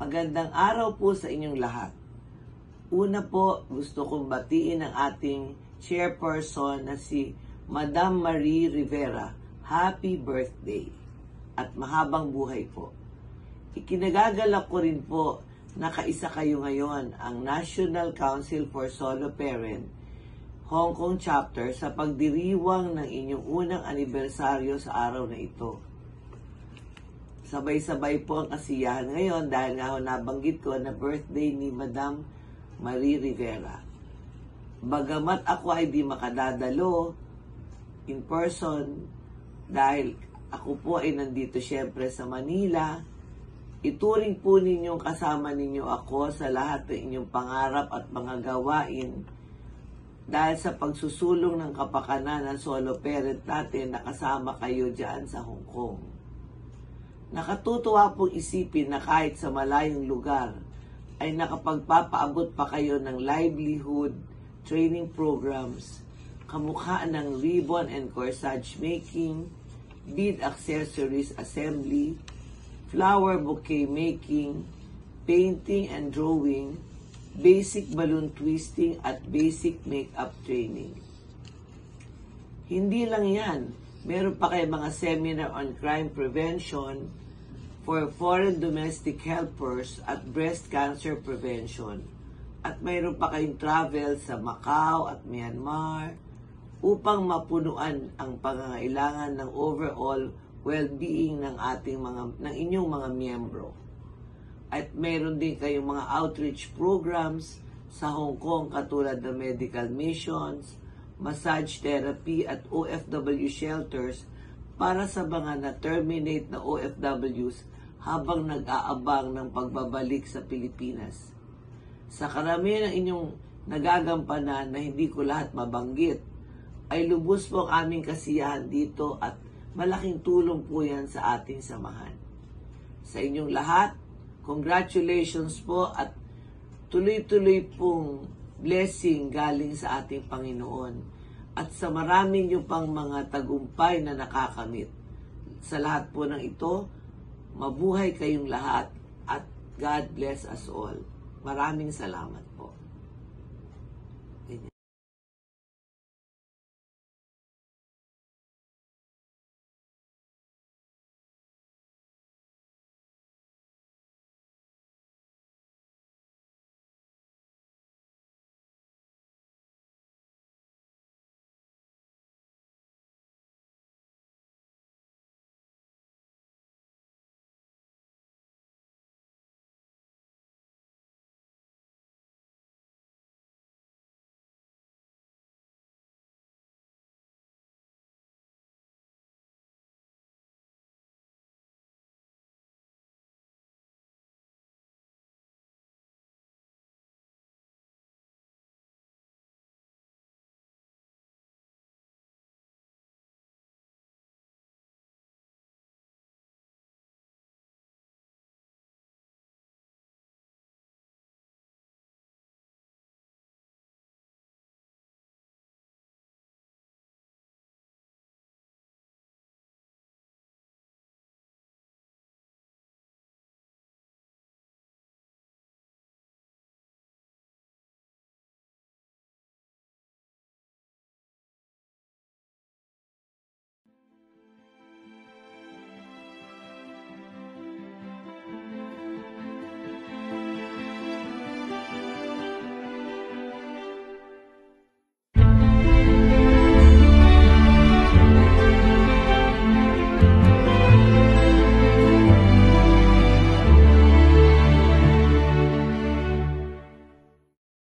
Magandang araw po sa inyong lahat. Una po, gusto kong batiin ang ating chairperson na si Madam Marie Rivera. Happy birthday at mahabang buhay po. Ikinagagalak ko rin po na kaisa kayo ngayon ang National Council for Solo Parent Hong Kong Chapter sa pagdiriwang ng inyong unang anibersaryo sa araw na ito. Sabay-sabay po ang kasiyahan ngayon dahil nga nabanggit ko na birthday ni Madam Marie Rivera. Bagamat ako ay di makadadalo in person dahil ako po ay nandito syempre sa Manila, ituring po ninyong kasama ninyo ako sa lahat ng inyong pangarap at mga gawain dahil sa pagsusulong ng kapakanan ng solo parent natin na kasama kayo dyan sa Hong Kong. Nakatutuwa pong isipin na kahit sa malayong lugar ay nakapagpapaabot pa kayo ng livelihood training programs, kamukha ng ribbon and corsage making, bead accessories assembly, flower bouquet making, painting and drawing, basic balloon twisting at basic makeup training. Hindi lang yan, meron pa kayo mga seminar on crime prevention for foreign domestic helpers at breast cancer prevention. At mayroon pa kayong travel sa Macau at Myanmar upang mapunuan ang pangangailangan ng overall well-being ng inyong mga miyembro. At mayroon din kayong mga outreach programs sa Hong Kong katulad ng medical missions, massage therapy at OFW shelters para sa mga na-terminate na OFWs habang nag-aabang ng pagbabalik sa Pilipinas. Sa karamihan ng inyong nagagampanan na hindi ko lahat mabanggit, ay lubos po ang aming kasiyahan dito at malaking tulong po yan sa ating samahan. Sa inyong lahat, congratulations po at tuloy-tuloy pong blessing galing sa ating Panginoon at sa maraming nyo pang mga tagumpay na nakakamit. Sa lahat po ng ito, mabuhay kayong lahat at God bless us all. Maraming salamat po.